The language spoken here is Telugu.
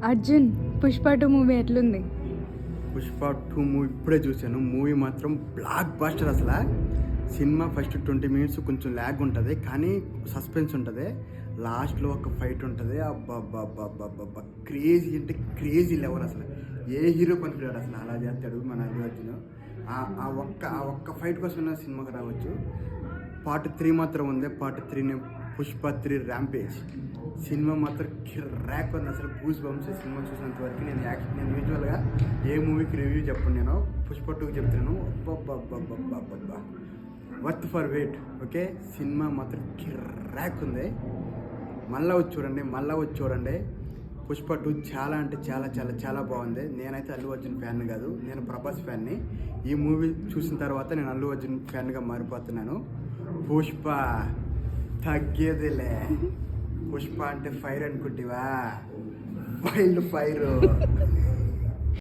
అర్జున్ పుష్ప 2 మూవీ ఎట్లుంది? పుష్ప 2 మూవీ ఇప్పుడే చూశాను. మూవీ మాత్రం బ్లాక్ బాస్టర్. అసలు సినిమా ఫస్ట్ 20 మినిట్స్ కొంచెం ల్యాగ్ ఉంటుంది, కానీ సస్పెన్స్ ఉంటుంది. లాస్ట్లో ఒక ఫైట్ ఉంటుంది. అబ్బా క్రేజీ అంటే క్రేజీ లెవెల్. అసలు ఏ హీరో పనికిరాడు అసలు, అలా చేస్తాడు మన అల్లు అర్జున్. ఆ ఒక్క ఫైట్ కోసం సినిమాకి రావచ్చు. పార్ట్ 3 మాత్రం ఉంది. Part 3 Pushpa 3 rampage. సినిమా మాత్రం కిర్రాక్ ఉంది. అసలు గూస్ బంప్స్. సినిమా చూసినంత వరకు నేను యూజువల్గా ఏ మూవీకి రివ్యూ చెప్పను, నేను పుష్ప 2కి చెప్తున్నాను. అబ్బా worth for weight. Okay, cinema మాత్రం కిర్రాక్ ఉంది. మళ్ళీ వచ్చి చూడండి. పుష్ప 2 చాలా అంటే చాలా చాలా చాలా బాగుంది. నేనైతే అల్లు అర్జున్ ఫ్యాన్ కాదు, నేను ప్రభాస్ ఫ్యాన్ని. ఈ మూవీ చూసిన తర్వాత నేను అల్లు అర్జున్ ఫ్యాన్గా మారిపోతున్నాను. పుష్ప తగ్గేదిలే. పుష్ప అంటే ఫైర్ అనుకుంటివా? Wild fire.